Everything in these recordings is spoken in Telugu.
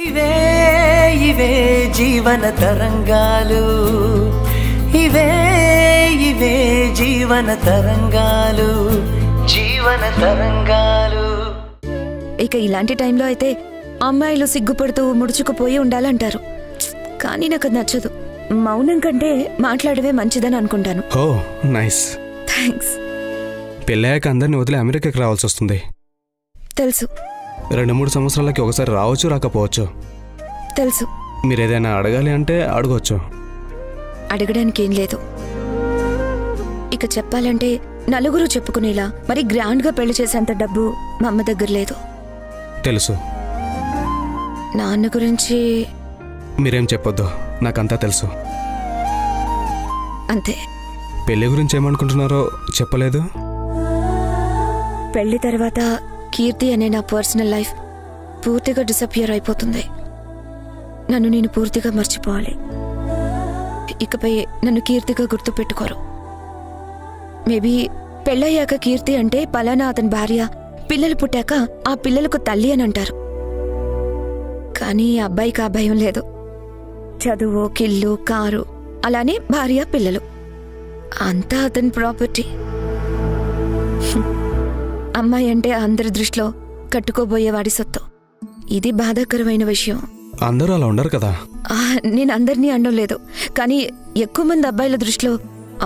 ఇవే ఇవే జీవన తరంగాలు, ఇవే ఇవే జీవన తరంగాలు, జీవన తరంగాలు. ఇక ఇలాంటి టైంలో అయితే అమ్మాయిలు సిగ్గుపడుతూ ముడుచుకుపోయి ఉండాలంటారు. కానీ నాకు అది నచ్చదు. మౌనం కంటే మాట్లాడవే మంచిదని అనుకుంటాను. ఓ నైస్. థ్యాంక్స్. పెళ్ళాక అందరిని వదిలి అమెరికాకి రావాల్సి వస్తుంది. తెలుసు. 2-3 సంవత్సరాలకి ఒకసారి రావచ్చు, రాకపోవచ్చు. తెలుసు. మీరు ఏదైనా అడగాలి అంటే అడగవచ్చు. అడగడానికి ఏం లేదు. ఇక చెప్పాలంటే నలుగురు చెప్పుకునేలా మరి గ్రాండ్గా పెళ్లి చేసేంత డబ్బు మా అమ్మ దగ్గర లేదు. తెలుసు. నాన్న గురించి మీరేం చెప్పొద్దు, నాకంతా తెలుసు. అంతే. పెళ్లి గురించి ఏమనుకుంటున్నారో చెప్పలేదు. పెళ్లి తర్వాత కీర్తి అనే నా పర్సనల్ లైఫ్ పూర్తిగా డిసపియర్ అయిపోతుంది. నన్ను నేను పూర్తిగా మర్చిపోవాలి. ఇకపై నన్ను కీర్తిగా గుర్తు పెట్టుకోరు. మేబీ పెళ్ళయ్యాక కీర్తి అంటే పలానా అతని భార్య, పిల్లలు పుట్టాక ఆ పిల్లలకు తల్లి అని అంటారు. కానీ ఆ అబ్బాయికి ఆ భయం లేదు. చదువు, కిల్లు, కారు, అలానే భార్య, పిల్లలు అంతా అతని ప్రాపర్టీ. అమ్మాయి అంటే అందరి దృష్టిలో కట్టుకోబోయేవాడి సొత్తు. ఇది బాధాకరమైన విషయం. అందరూ అలా ఉండరు కదా. నేను అందరినీ అనడం లేదు, కానీ ఎక్కువ మంది అబ్బాయిల దృష్టిలో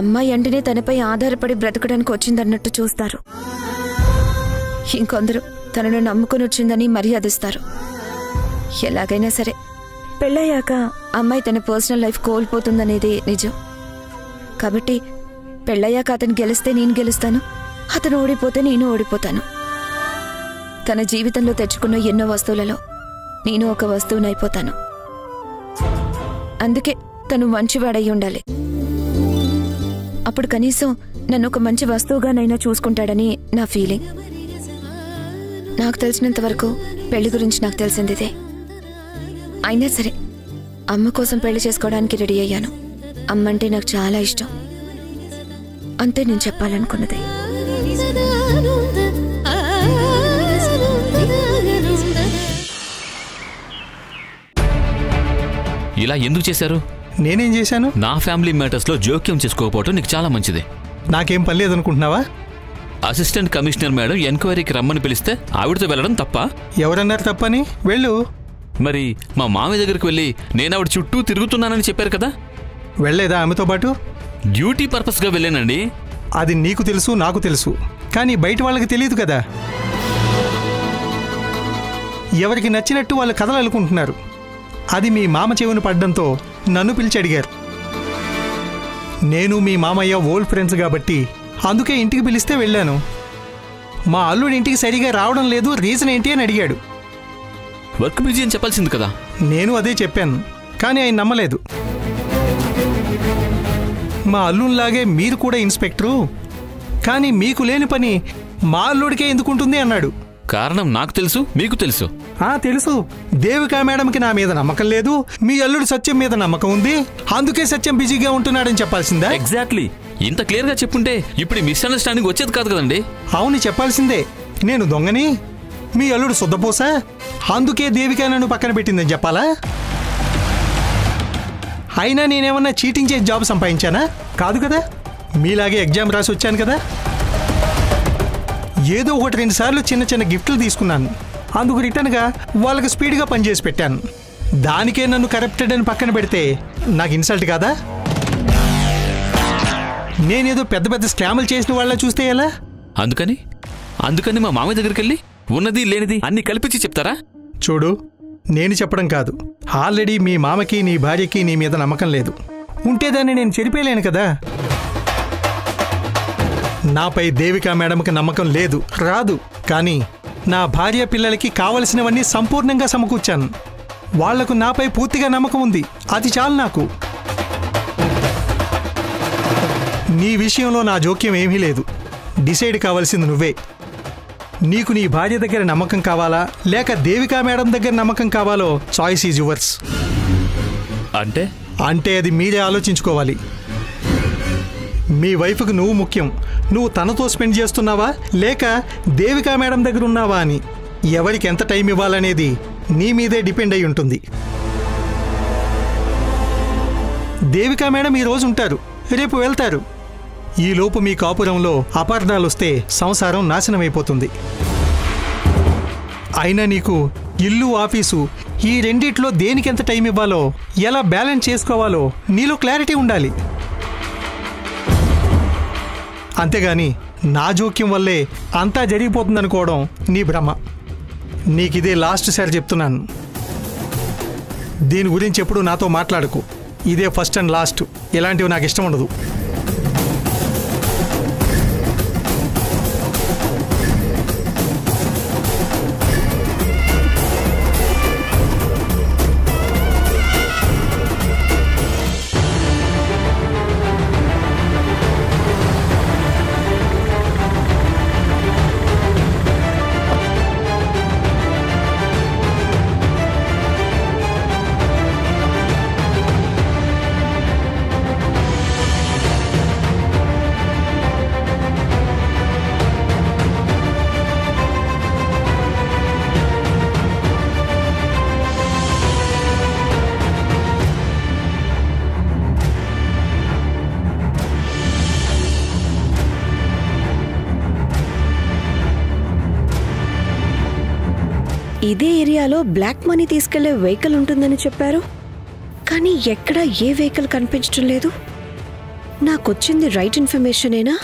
అమ్మాయి అంటేనే తనపై ఆధారపడి బ్రతకడానికి వచ్చిందన్నట్టు చూస్తారు. ఇంకొందరు తనను నమ్ముకుని వచ్చిందని మర్యాదిస్తారు. ఎలాగైనా సరే పెళ్ళయ్యాక అమ్మాయి తన పర్సనల్ లైఫ్ కోల్పోతుందనేది నిజం. కాబట్టి పెళ్ళయ్యాక అతను గెలిస్తే నేను గెలుస్తాను, అతను ఓడిపోతే నేను ఓడిపోతాను. తన జీవితంలో తెచ్చుకున్న ఎన్నో వస్తువులలో నేను ఒక వస్తువునైపోతాను. అందుకే తను మంచివాడై ఉండాలి. అప్పుడు కనీసం నన్ను ఒక మంచి వస్తువుగానైనా చూసుకుంటాడని నా ఫీలింగ్. నాకు తెలిసినంత వరకు పెళ్లి గురించి నాకు తెలిసింది ఇదే. అయినా సరే అమ్మ కోసం పెళ్లి చేసుకోవడానికి రెడీ అయ్యాను. అమ్మ అంటే నాకు చాలా ఇష్టం. అంతే నేను చెప్పాలనుకున్నది. ఇలా ఎందుకు చేశారు? నేనేం చేశాను? నా ఫ్యామిలీ మ్యాటర్స్ లో జోక్యం చేసుకోకపోవటం నీకు చాలా మంచిది. నాకేం పని లేదనుకుంటున్నావా? అసిస్టెంట్ కమిషనర్ మేడం ఎంక్వైరీకి రమ్మని పిలిస్తే ఆవిడతో వెళ్ళడం తప్ప? ఎవరన్నారు తప్పని? వెళ్ళు. మరి మా మామయ్య దగ్గరికి వెళ్ళి నేను ఆవిడ చుట్టూ తిరుగుతున్నానని చెప్పారు కదా, వెళ్ళలేదా ఆమెతో పాటు? డ్యూటీ పర్పస్ గా వెళ్ళానండి. అది నీకు తెలుసు, నాకు తెలుసు, కానీ బయట వాళ్ళకి తెలియదు కదా. ఎవరికి నచ్చినట్టు వాళ్ళు కథలు అల్లుకుంటున్నారు. అది మీ మామ చెవును పడ్డంతో నన్ను పిలిచి అడిగారు. నేను మీ మామయ్య ఓల్డ్ ఫ్రెండ్స్ కాబట్టి అందుకే ఇంటికి పిలిస్తే వెళ్ళాను. మా అల్లుడి ఇంటికి సరిగా రావడం లేదు, రీజన్ ఏంటి అని అడిగాడు. వర్క్ బిజీ అని చెప్పాల్సింది కదా. నేను అదే చెప్పాను, కానీ ఆయన నమ్మలేదు. మా అల్లుడిలాగే మీరు కూడా ఇన్స్పెక్టరు, కానీ మీకు లేని పని మా అల్లుడికే ఎందుకుంటుంది అన్నాడు. కారణం నాకు తెలుసు, మీకు తెలుసు. తెలుసు. దేవికా మేడంకి నా మీద నమ్మకం లేదు, మీ అల్లుడు సత్యం మీద నమ్మకం ఉంది, అందుకే సత్యం బిజీగా ఉంటున్నాడని చెప్పాల్సిందా? ఎగ్జాక్ట్లీ. ఇంత క్లియర్ గా చెప్పుంటే ఇప్పుడు మిస్అండర్స్టాండింగ్ వచ్చేది కాదు కదండి. అవును, చెప్పాల్సిందే. నేను దొంగని, మీ అల్లుడు శుద్ధపోసా, అందుకే దేవికా నన్ను పక్కన పెట్టిందని చెప్పాలా? అయినా నేనేమన్నా చీటింగ్ చేసి జాబ్ సంపాదించానా? కాదు కదా. మీలాగే ఎగ్జామ్ రాసి వచ్చాను కదా. ఏదో 1-2 సార్లు చిన్న చిన్న గిఫ్ట్లు తీసుకున్నాను, అందుకు రిటర్న్గా వాళ్ళకి స్పీడ్గా పనిచేసి పెట్టాను. దానికే నన్ను కరప్టెడ్ అని పక్కన పెడితే నాకు ఇన్సల్ట్ కాదా? నేనేదో పెద్ద పెద్ద స్కాములు చేసిన వాళ్ళ చూస్తే ఎలా? అందుకని మా మామయ్య దగ్గరికి వెళ్ళి ఉన్నది లేనిది అన్ని కల్పించి చెప్తారా? చూడు, నేను చెప్పడం కాదు, ఆల్రెడీ మీ మామకి నీ భార్యకి నీ మీద నమ్మకం లేదు. ఉంటేదాన్ని నేను చెరిపేయలేను కదా. నాపై దేవికా మేడంకి నమ్మకం లేదు, రాదు. కానీ నా భార్య పిల్లలకి కావలసినవన్నీ సంపూర్ణంగా సమకూర్చాను. వాళ్లకు నాపై పూర్తిగా నమ్మకం ఉంది, అది చాలు నాకు. నీ విషయంలో నా జోక్యం ఏమీ లేదు. డిసైడ్ కావాల్సింది నువ్వే. నీకు నీ భార్య దగ్గర నమ్మకం కావాలా లేక దేవికా మేడం దగ్గర నమ్మకం కావాలో చాయిస్ ఈజ్ యువర్స్. అంటే అది మీరే ఆలోచించుకోవాలి. మీ వైఫ్కి నువ్వు ముఖ్యం, నువ్వు తనతో స్పెండ్ చేస్తున్నావా లేక దేవికా మేడం దగ్గర ఉన్నావా అని. ఎవరికి ఎంత టైం ఇవ్వాలనేది నీ మీదే డిపెండ్ అయి ఉంటుంది. దేవికా మేడం ఈ రోజు ఉంటారు, రేపు వెళ్తారు. ఈలోపు మీ కాపురంలో అపార్థాలొస్తే సంసారం నాశనమైపోతుంది. అయినా నీకు ఇల్లు, ఆఫీసు ఈ రెండిట్లో దేనికెంత టైం ఇవ్వాలో, ఎలా బ్యాలెన్స్ చేసుకోవాలో నీలో క్లారిటీ ఉండాలి. అంతేగాని నా జోక్యం వల్లే అంతా జరిగిపోతుందనుకోవడం నీ భ్రమ. నీకిదే లాస్ట్ సారి చెప్తున్నాను. దీని గురించి ఎప్పుడు నాతో మాట్లాడకు. ఇదే ఫస్ట్ అండ్ లాస్ట్. ఇలాంటివి నాకు ఇష్టం ఉండదు. ఇదే ఏరియాలో బ్లాక్ మనీ తీసుకెళ్లే వెహికల్ ఉంటుందని చెప్పారు, కానీ ఎక్కడా ఏ వెహికల్ కనిపించడం లేదు. నాకొచ్చింది రైట్ ఇన్ఫర్మేషనేనా?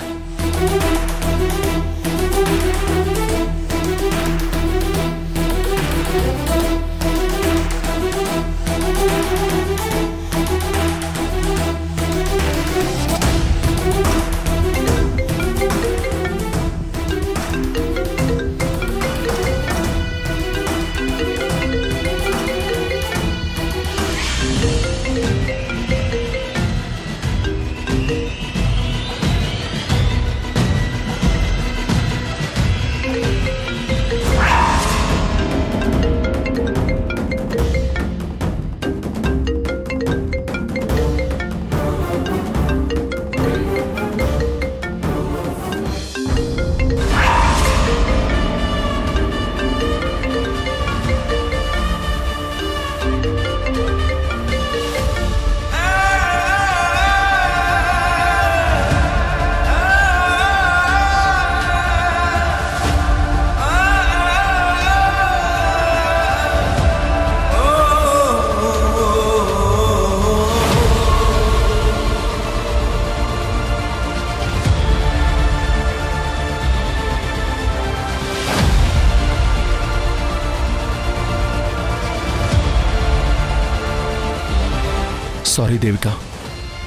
సారీ దేవిక,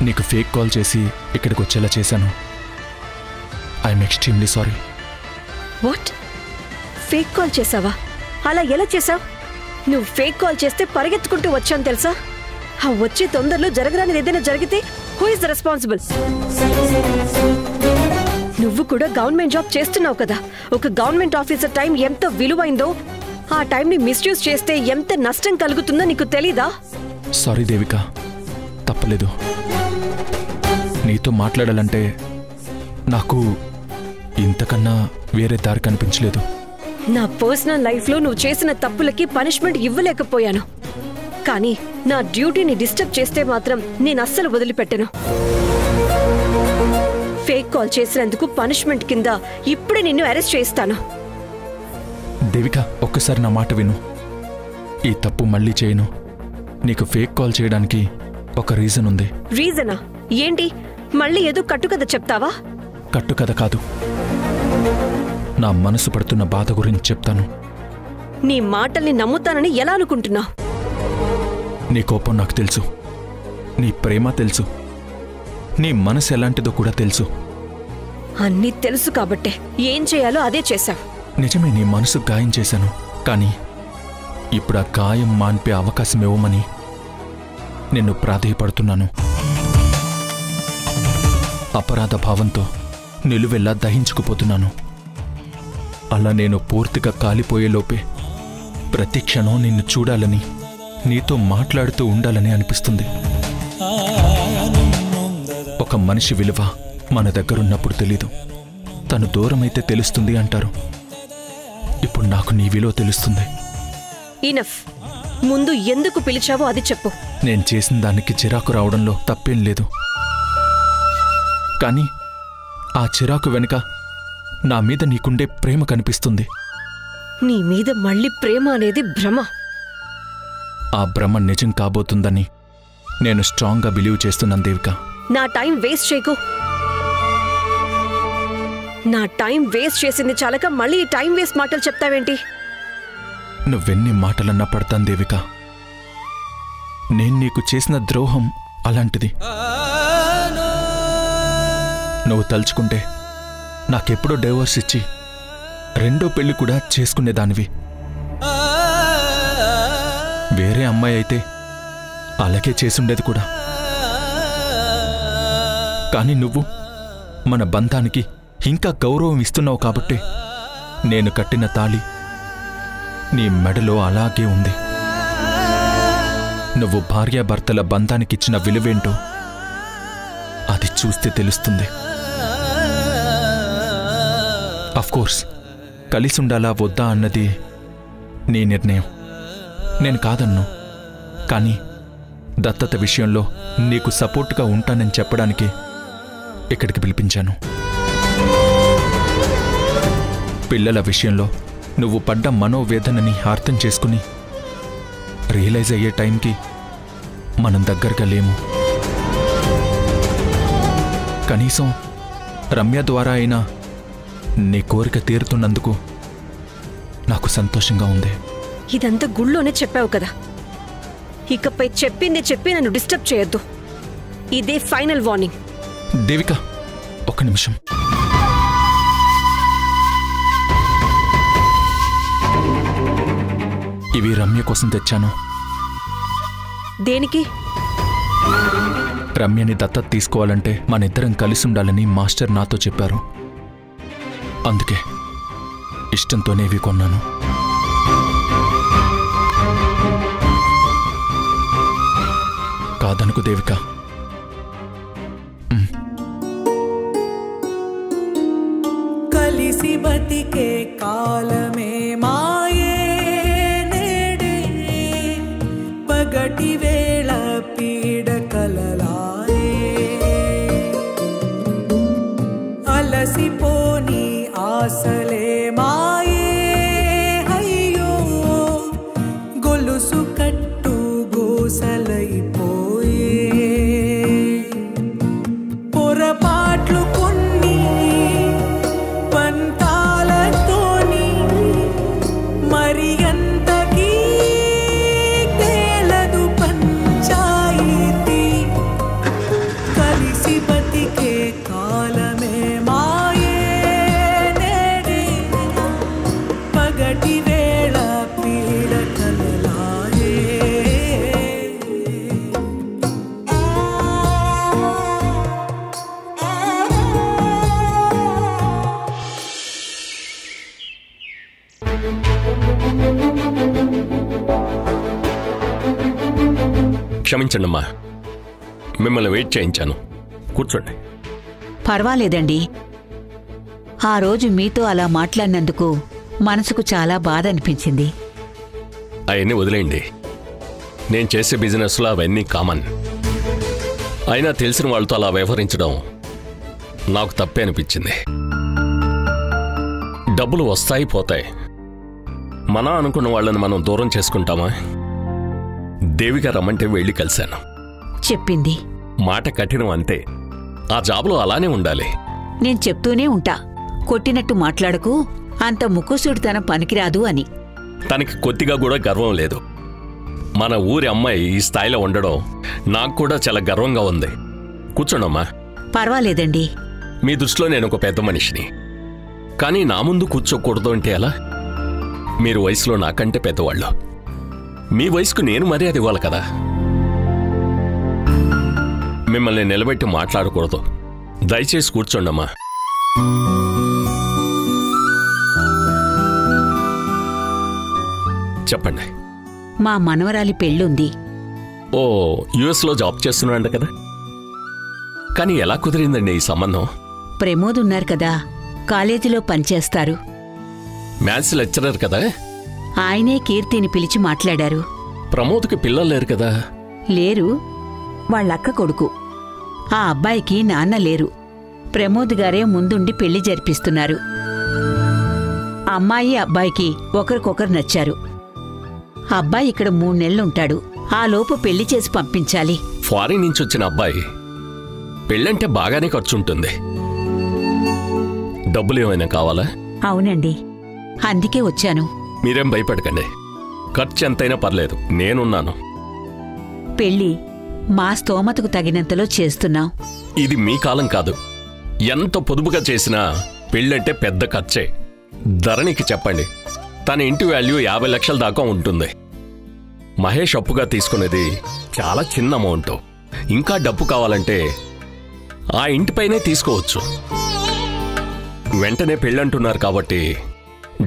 నీకు ఫేక్ కాల్ చేసి ఇక్కడికి వచ్చేలా చేశాను. I'm extremely sorry. What? Fake call చేసావా? అలా ఎలా చేసావు? నువ్వు ఫేక్ కాల్ చేస్తే పరిగెత్తుకుంటూ వచ్చాను తెలుసా? ఆ వచ్చే తొందరలో జరగరానిది ఏదైనా జరిగితే హూ ఇస్ ద రెస్పాన్సిబుల్? నువ్వు కూడా గవర్నమెంట్ జాబ్ చేస్తున్నావు కదా. ఒక గవర్నమెంట్ ఆఫీసర్ టైం ఎంత విలువైందో, ఆ టైంని మిస్యూజ్ చేస్తే ఎంత నష్టం కలుగుతుందో నీకు తెలీదా? సారీ దేవిక, తప్పలేదు. నీతో మాట్లాడాలంటే నాకు ఇంతకన్నా వేరే దారి కనిపించలేదు. నా పర్సనల్ లైఫ్లో నువ్వు చేసిన తప్పులకి పనిష్మెంట్ ఇవ్వలేకపోయాను, కానీ నా డ్యూటీని డిస్టర్బ్ చేస్తే మాత్రం నేను అస్సలు వదిలిపెట్టను. ఫేక్ కాల్ చేసినందుకు పనిష్మెంట్ కింద ఇప్పుడే నిన్ను అరెస్ట్ చేస్తాను. దేవిక, ఒక్కసారి నా మాట విను. ఈ తప్పు మళ్ళీ చేయను. నీకు ఫేక్ కాల్ చేయడానికి ఒక రీజన్ ఉంది. రీజనా? ఏంటి? మళ్ళీ ఏదో కట్టుకథ చెప్తావా? కట్టుకథ కాదు, నా మనసు పడుతున్న బాధ గురించి చెప్తాను. నీ మాటల్ని నమ్ముతానని ఎలా అనుకుంటున్నా? నీ కోపం నాకు తెలుసు, నీ ప్రేమ తెలుసు, నీ మనసు ఎలాంటిదో కూడా తెలుసు. అన్నీ తెలుసు కాబట్టే ఏం చేయాలో అదే చేశావు. నిజమే, నీ మనసు గాయం చేశాను, కానీ ఇప్పుడు ఆ గాయం మాన్పే అవకాశం ఇవ్వమని నిన్ను ప్రాధేయపడుతున్నాను. అపరాధ భావంతో నిలువెల్లా దహించుకుపోతున్నాను. అలా నేను పూర్తిగా కాలిపోయేలోపే ప్రతి క్షణం నిన్ను చూడాలని, నీతో మాట్లాడుతూ ఉండాలని అనిపిస్తుంది. ఒక మనిషి విలువ మన దగ్గరున్నప్పుడు తెలీదు, తను దూరమైతే తెలుస్తుంది అంటారు. ఇప్పుడు నాకు నీ విలువ తెలుస్తుంది. ఇనఫ్. ముందు ఎందుకు పిలిచావో అది చెప్పు. నేను చేసిన దానికి చిరాకు రావడంలో తప్పేం లేదు, కానీ ఆ చిరాకు వెనుక నా మీద నీకుండే ప్రేమ కనిపిస్తుంది. నీ మీద మళ్ళీ ప్రేమ అనేది భ్రమ. ఆ భ్రమ నిజం కాబోతుందని నేను స్ట్రాంగ్గా బిలీవ్ చేస్తున్నాను దేవిక. నా టైం వేస్ట్ చేయకు. నా టైం వేస్ట్ చేసింది చాలక మళ్ళీ ఈ టైం వేస్ట్ మాటలు చెప్తావేంటి? నువ్వెన్ని మాటలన్నా పడతాను దేవిక. నేను నీకు చేసిన ద్రోహం అలాంటిది. నువ్వు తలుచుకుంటే నాకెప్పుడో డైవర్స్ ఇచ్చి రెండో పెళ్లి కూడా చేసుకునేదానివి. వేరే అమ్మాయి అయితే అలాగే చేసుండేది కూడా. కానీ నువ్వు మన బంధానికి ఇంకా గౌరవం ఇస్తున్నావు కాబట్టి నేను కట్టిన తాళి నీ మెడలో అలాగే ఉంది. నువ్వు భార్యాభర్తల బంధానికిచ్చిన విలువేంటో అది చూస్తే తెలుస్తుంది. అఫ్కోర్స్ కలిసుండాలా వద్దా అన్నది నీ నిర్ణయం, నేను కాదన్ను. కానీ దత్తత విషయంలో నీకు సపోర్ట్గా ఉంటానని చెప్పడానికి ఇక్కడికి పిలిపించాను. పిల్లల విషయంలో నువ్వు పడ్డ మనోవేదనని అర్థం చేసుకుని రియలైజ్ అయ్యే టైంకి మనం దగ్గరగా లేము. కనీసం రమ్య ద్వారా అయినా నీ కోరిక తీరుతున్నందుకు నాకు సంతోషంగా ఉంది. ఇదంతా గుళ్ళోనే చెప్పావు కదా. ఇకపై చెప్పింది చెప్పి నన్ను డిస్టర్బ్ చేయొద్దు. ఇదే ఫైనల్ వార్నింగ్. దేవిక, ఒక్క నిమిషం. ఇవి రమ్య కోసం తెచ్చాను. దేనికి? రమ్యని దత్తత తీసుకోవాలంటే మనిద్దరం కలిసి ఉండాలని మాస్టర్ నాతో చెప్పారు. అందుకే ఇష్టంతోనే ఇవి కొన్నాను. కాదనుకు దేవిక. కలిసి బతికే కాలమే మాయే నేడే, పగటి వేళ పీడ కలలాయే, అలసిపోని ఆశలే మాయే, అయ్యో గొలుసు కట్టు గోసలైపోయే, పొరపాట్లు కొన్ని పంతాలతోని మరి ఎంతకీ తేలదు పంచాయితీ, కలిసి బతికే కాలమే మాయే నేడే, పగటి వేళ పీడ కలలాయే. క్షమించండమ్మా, మిమ్మల్ని వెయిట్ చేయించాను. కూర్చోండి. పర్వాలేదండి. ఆ రోజు మీతో అలా మాట్లాడినందుకు మనసుకు చాలా బాధ అనిపించింది. అవన్నీ వదిలేయండి. నేను చేసే బిజినెస్లో అవన్నీ కామన్. అయినా తెలిసిన వాళ్ళతో అలా వ్యవహరించడం నాకు తప్పే అనిపించింది. డబ్బులు వస్తాయి పోతాయి, మనం అనుకున్న వాళ్ళని మనం దూరం చేసుకుంటామా? దేవిక రమ్మంటే వెళ్ళి కలిశాను. చెప్పింది మాట కఠినం అంతే. ఆ జాబ్లో అలానే ఉండాలి. నేను చెప్తూనే ఉంటా, కొట్టినట్టు మాట్లాడకు, అంత ముక్కుసూడితనం పనికిరాదు అని. తనకి కొద్దిగా కూడా గర్వం లేదు. మన ఊరి అమ్మాయి ఈ స్థాయిలో ఉండడం నాకు కూడా చాలా గర్వంగా ఉంది. కూర్చోండమ్మా. పర్వాలేదండి. మీ దృష్టిలో నేను ఒక పెద్ద మనిషిని, కానీ నా ముందు కూర్చోకూడదు అంటే ఎలా? మీరు వయసులో నాకంటే పెద్దవాళ్ళు. మీ వయసుకు నేను మర్యాద ఇవ్వాలి కదా. మిమ్మల్ని నిలబెట్టి మాట్లాడకూడదు. దయచేసి కూర్చోండమ్మా. చెప్పండి. మా మనవరాలి పెళ్ళుంది. ఓ, యుఎస్లో జాబ్ చేస్తున్నాంట కదా. కానీ ఎలా కుదిరిందండి ఈ సంబంధం? ప్రమోద్ ఉన్నారు కదా, కాలేజీలో పనిచేస్తారు. మ్యాథ్స్ లెక్చరర్ కదా, ఆయనే కీర్తిని పిలిచి మాట్లాడారు. ప్రమోద్కి పిల్లలు లేరు కదా? లేరు, వాళ్ళక్క కొడుకు. ఆ అబ్బాయికి నాన్న లేరు. ప్రమోద్ గారే ముందుండి పెళ్లి జరిపిస్తున్నారు. అమ్మాయి అబ్బాయికి ఒకరికొకరు నచ్చారు. అబ్బాయి ఇక్కడ 3 నెలలుంటాడు. ఆ లోపు పెళ్లి చేసి పంపించాలి. ఫారిన్ నుంచి వచ్చిన అబ్బాయి పెళ్ళంటే బాగానే ఖర్చుంటుంది. డబ్బులు ఏమైనా కావాలా? అవునండి, అందుకే వచ్చాను. మీరేం భయపడకండి, ఖర్చు ఎంతైనా పర్లేదు, నేనున్నాను. పెళ్లి మా స్తోమతకు తగినంతలో చేస్తున్నాం. ఇది మీ కాలం కాదు. ఎంత పొదుపుగా చేసినా పెళ్ళంటే పెద్ద ఖర్చే. ధరణికి చెప్పండి, తన ఇంటి వాల్యూ 50 లక్షల దాకా ఉంటుంది. మహేష్ అప్పుగా తీసుకునేది చాలా చిన్న అమౌంట్. ఇంకా డబ్బు కావాలంటే ఆ ఇంటిపైనే తీసుకోవచ్చు. వెంటనే పెళ్ళంటున్నారు కాబట్టి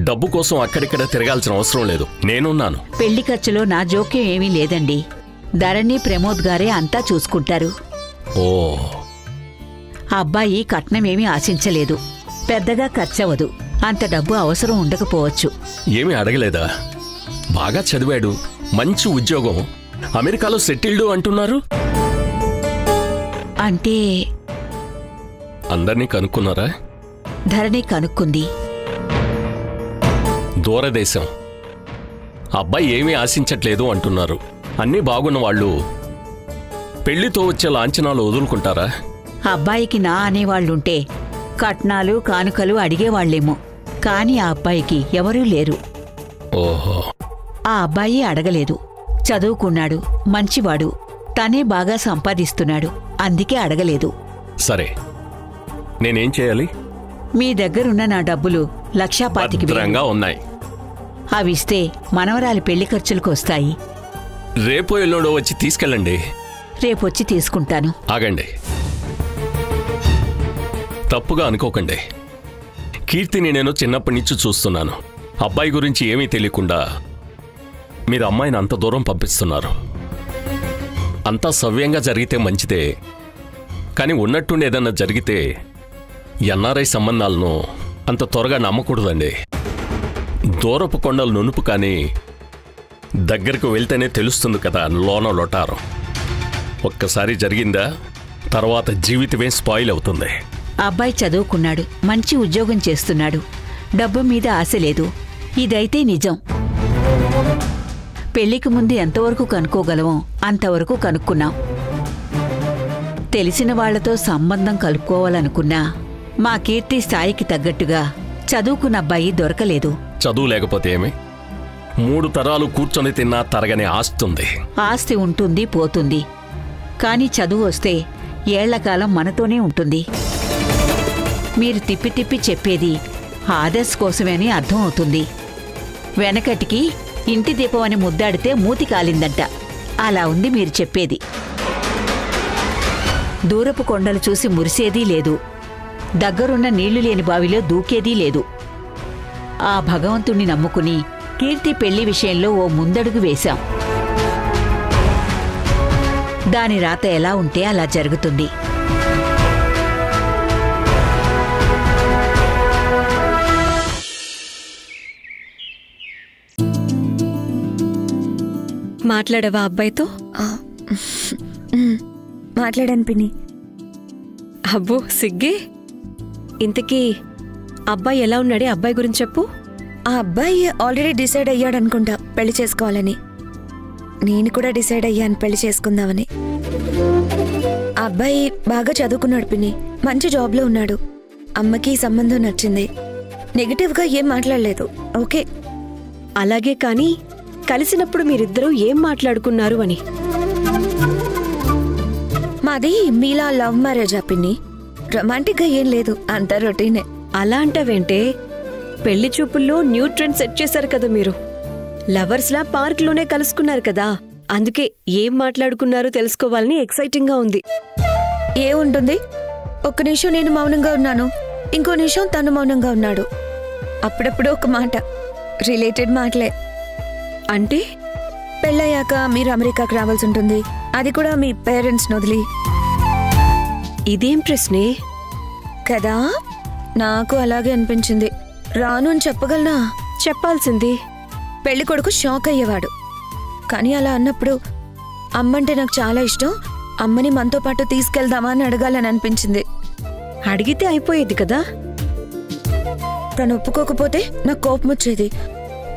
డబ్బు కోసం అక్కడిక్కడ తిరగాల్సిన అవసరం లేదు, నేనున్నాను. పెళ్లి ఖర్చులో నా జోక్యం ఏమీ లేదండి. ధరణి ప్రమోద్ గారే అంతా చూసుకుంటారు. ఓ, అబ్బాయి కట్నమేమీ ఆశించలేదు. పెద్దగా ఖర్చవదు. అంత డబ్బు అవసరం ఉండకపోవచ్చు. ఏమీ అడగలేదా? బాగా చదివాడు, మంచి ఉద్యోగం, అమెరికాలో సెటిల్డు అంటున్నారు. అంటే అందర్నీ కనుక్కున్నారా? ధరణి కనుక్కుంది. దూరదేశం. అబ్బాయి ఏమీ ఆశించట్లేదు అంటున్నారు. అన్నీ బాగున్న వాళ్ళు పెళ్లితో వచ్చే లాంఛనాలు వదులుకుంటారా? అబ్బాయికి నా అనేవాళ్లుంటే కట్నాలు కానుకలు అడిగేవాళ్లేమో. కాని ఆ అబ్బాయికి ఎవరూ లేరు. ఓహో. ఆ అబ్బాయి అడగలేదు. చదువుకున్నాడు, మంచివాడు, తనే బాగా సంపాదిస్తున్నాడు. అందుకే అడగలేదు. సరే, నేనేం చేయాలి? మీ దగ్గరున్న నా డబ్బులు 1,25,000 భద్రంగా ఉన్నాయి. అవిస్తే మనవరాలి పెళ్లి ఖర్చులకు వస్తాయి. రేపో ఎల్లుండో వచ్చి తీసుకెళ్ళండి. రేపొచ్చి తీసుకుంటాను. ఆగండి, తప్పుగా అనుకోకండి. కీర్తిని నేను చిన్నప్పటి నుంచి చూస్తున్నాను. అబ్బాయి గురించి ఏమీ తెలియకుండా మీరు అమ్మాయిని అంత దూరం పంపిస్తున్నారు. అంతా సవ్యంగా జరిగితే మంచిదే, కానీ ఉన్నట్టుండి ఏదన్నా జరిగితే ఎన్ఆర్ఐ సంబంధాలను అంత త్వరగా నమ్మకూడదండి. దూరపు కొండలు నునుపు, కానీ దగ్గరకు వెళ్తేనే తెలుస్తుంది కదా లోన లొటారం. ఒక్కసారి జరిగిందా తర్వాత జీవితమే స్పాయిల్ అవుతుంది. అబ్బాయి చదువుకున్నాడు, మంచి ఉద్యోగం చేస్తున్నాడు, డబ్బు మీద ఆశ లేదు. ఇదైతే నిజం. పెళ్లికి ముందు ఎంతవరకు కనుక్కోగలమో అంతవరకు కనుక్కున్నాం. తెలిసిన వాళ్లతో సంబంధం కలుపుకోవాలనుకున్నా మా కీర్తి స్థాయికి తగ్గట్టుగా చదువుకున్న అబ్బాయి దొరకలేదు. చదువు లేకపోతే ఏమి? 3 తరాలు కూర్చొని తిన్నా తరగని ఆస్తుంది. ఆస్తి ఉంటుంది, పోతుంది. కాని చదువు వస్తే ఏళ్లకాలం మనతోనే ఉంటుంది. మీరు తిప్పి తిప్పి చెప్పేది ఆదర్శ్ కోసమే అని అర్థం అవుతుంది. వెనకటికి ఇంటి దీపం అని ముద్దాడితే మూతి కాలిందంట. అలా ఉంది మీరు చెప్పేది. దూరపు కొండలు చూసి మురిసేదీ లేదు, దగ్గరున్న నీళ్లు లేని బావిలో దూకేదీ లేదు. ఆ భగవంతుణ్ణి నమ్ముకుని కీర్తి పెళ్లి విషయంలో ఓ ముందడుగు వేశాం. దాని రాత ఎలా ఉంటే అలా జరుగుతుంది. మాట్లాడవా అబ్బాయితో? మాట్లాడాను పిన్ని. అబ్బో సిగ్గే. ఇంతకీ అబ్బాయి ఎలా ఉన్నాడే? అబ్బాయి గురించి చెప్పు. ఆ అబ్బాయి ఆల్రెడీ డిసైడ్ అయ్యాడనుకుంటా పెళ్లి చేసుకోవాలని. నేను కూడా డిసైడ్ అయ్యాను పెళ్లి చేసుకుందామని. ఆ అబ్బాయి బాగా చదువుకున్నాడు పిన్ని, మంచి జాబ్లో ఉన్నాడు. అమ్మకి ఈ సంబంధం నచ్చింది. నెగిటివ్గా ఏం మాట్లాడలేదు. ఓకే. అలాగే కానీ కలిసినప్పుడు మీరిద్దరూ ఏం మాట్లాడుకున్నారు అని. మాది మీలా లవ్ మ్యారేజా పిన్ని? రొమాంటిక్గా ఏం లేదు, అంతా రొటీనే. అలా అంటావేంటే? పెళ్లి చూపుల్లో న్యూ ట్రెండ్ సెట్ చేశారు కదా మీరు. లవర్స్లా పార్క్లోనే కలుసుకున్నారు కదా, అందుకే ఏం మాట్లాడుకున్నారో తెలుసుకోవాలని ఎక్సైటింగ్ గా ఉంది. ఏముంటుంది, ఒక్క నిమిషం నేను మౌనంగా ఉన్నాను, ఇంకో నిమిషం తను మౌనంగా ఉన్నాడు. అప్పుడప్పుడు ఒక మాట, రిలేటెడ్ మాటలే. అంటే పెళ్ళయ్యాక మీరు అమెరికాకు రావాల్సి ఉంటుంది, అది కూడా మీ పేరెంట్స్ వదిలి. ఇదేం ప్రశ్నే కదా, నాకు అలాగే అనిపించింది. రాను అని చెప్పగలనా? చెప్పాల్సింది. పెళ్లి కొడుకు షాక్ అయ్యేవాడు. కానీ అలా అన్నప్పుడు అమ్మంటే నాకు చాలా ఇష్టం, అమ్మని మనతో పాటు తీసుకెళ్దామా అని అడగాలని అనిపించింది. అడిగితే అయిపోయేది కదా. తను ఒప్పుకోకపోతే నాకు కోపం వచ్చేది,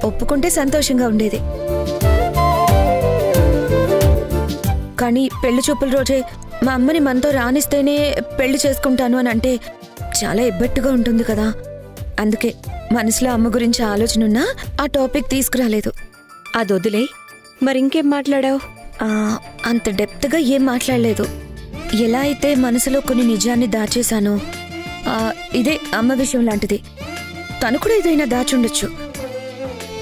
ఒప్పుకుంటే సంతోషంగా ఉండేది. కానీ పెళ్లి చూపుల రోజే మా అమ్మని మనతో రానిస్తేనే పెళ్లి చేసుకుంటాను అని అంటే చాలా ఇబ్బట్టుగా ఉంటుంది కదా. అందుకే మనసులో అమ్మ గురించి ఆలోచన ఉన్నా ఆ టాపిక్ తీసుకురాలేదు. అది వదిలే, మరింకేం మాట్లాడావు? అంత డెప్త్గా ఏం మాట్లాడలేదు. ఎలా అయితే మనసులో కొన్ని నిజాన్ని దాచేశానో ఇదే అమ్మ విషయం లాంటిది. తను కూడా ఏదైనా దాచుండొచ్చు.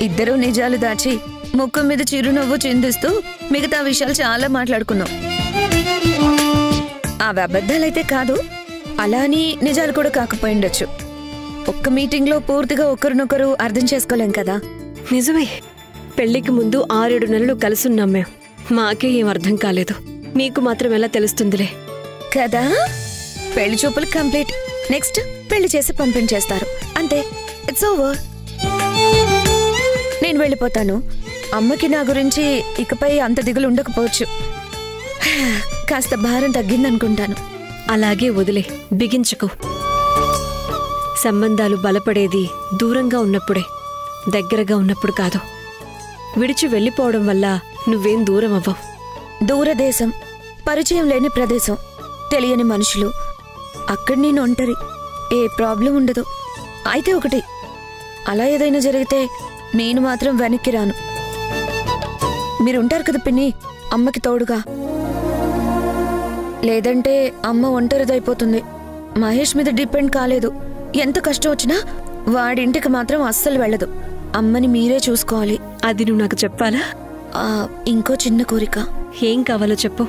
ఇద్దరూ నిజాలు దాచి ముఖం మీద చిరునవ్వు చిందిస్తూ మిగతా విషయాలు చాలా మాట్లాడుకున్నాం. అవి అబద్ధాలైతే కాదు, అలా అని నిజాలు కూడా కాకపోయిండొచ్చు. ఒక్క మీటింగ్లో పూర్తిగా ఒకరినొకరు అర్థం చేసుకోలేం కదా. నిజమే, పెళ్లికి ముందు 6-7 నెలలు కలిసున్నాం మేం. మాకే ఏం అర్థం కాలేదు, నీకు మాత్రం ఎలా తెలుస్తుందిలే కదా. పెళ్లి చూపులు కంప్లీట్. నెక్స్ట్ పెళ్లి చేసి పంపించేస్తారు, అంతే. It's over. నేను వెళ్ళిపోతాను. అమ్మకి నా గురించి ఇకపై అంత దిగులు ఉండకపోవచ్చు. కాస్త భారం తగ్గిందనుకుంటాను. అలాగే వదిలే, బిగించుకో. సంబంధాలు బలపడేది దూరంగా ఉన్నప్పుడే, దగ్గరగా ఉన్నప్పుడు కాదు. విడిచి వెళ్ళిపోవడం వల్ల నువ్వేం దూరం అవ్వవు. దూరదేశం, పరిచయం లేని ప్రదేశం, తెలియని మనుషులు, అక్కడ నేను ఒంటరి. ఏ ప్రాబ్లం ఉండదు. అయితే ఒకటి, అలా ఏదైనా జరిగితే నేను మాత్రం వెనక్కి రాను. మీరుంటారు కదా పిన్ని, అమ్మకి తోడుగా. లేదంటే అమ్మ ఒంటరిదైపోతుంది. మహేష్ మీద డిపెండ్ కాలేదు. ఎంత కష్టం వచ్చినా వాడింటికి మాత్రం అస్సలు వెళ్ళదు. అమ్మని మీరే చూసుకోవాలి. అది నువ్వు నాకు చెప్పాలా? ఇంకో చిన్న కోరిక. ఏం కావాలో చెప్పు.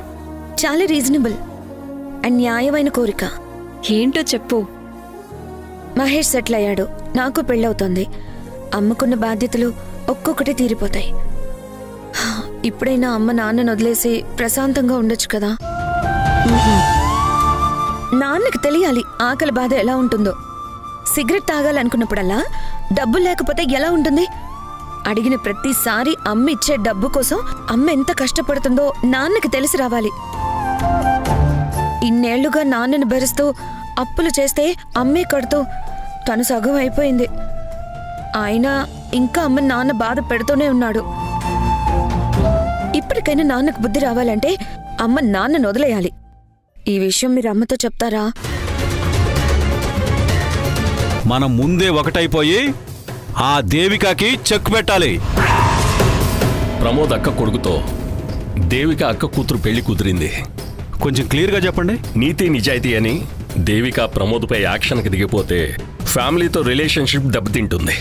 చాలా రీజనబుల్ అండ్ న్యాయమైన కోరిక. ఏంటో చెప్పు. మహేష్ సెటిల్ అయ్యాడు, నాకు పెళ్ళవుతోంది. అమ్మకున్న బాధ్యతలు ఒక్కొక్కటి తీరిపోతాయి. ఇప్పుడైనా అమ్మ నాన్నను వదిలేసి ప్రశాంతంగా ఉండొచ్చు కదా. నాన్నకి తెలియాలి ఆకలి బాధ ఎలా ఉంటుందో. సిగరెట్ తాగాలనుకున్నప్పుడల్లా డబ్బు లేకపోతే ఎలా ఉంటుంది? అడిగిన ప్రతిసారి అమ్మ ఇచ్చే డబ్బు కోసం అమ్మ ఎంత కష్టపడుతుందో నాన్నకి తెలిసి రావాలి. ఇన్నేళ్లుగా నాన్నని భరిస్తూ అప్పులు చేస్తే అమ్మే కడుతూ తను సగం అయిపోయింది. అయినా ఇంకా అమ్మ నాన్న బాధ పెడుతూనే ఉన్నాడు. ఇప్పటికైనా నాన్నకు బుద్ధి రావాలంటే అమ్మ నాన్నను వదిలేయాలి. ఈ విషయం మీరు అమ్మతో చెప్తారా? మనం ముందే ఒకటైపోయి ఆ దేవికకి చెక్ పెట్టాలి. ప్రమోద్ అక్క కొడుకుతో దేవిక అక్క కూతురు పెళ్లి కుదిరింది. కొంచెం క్లియర్గా చెప్పండి. నీతి నిజాయితీ అని దేవిక ప్రమోద్పై యాక్షన్కి దిగిపోతే ఫ్యామిలీతో రిలేషన్షిప్ దెబ్బతింటుంది.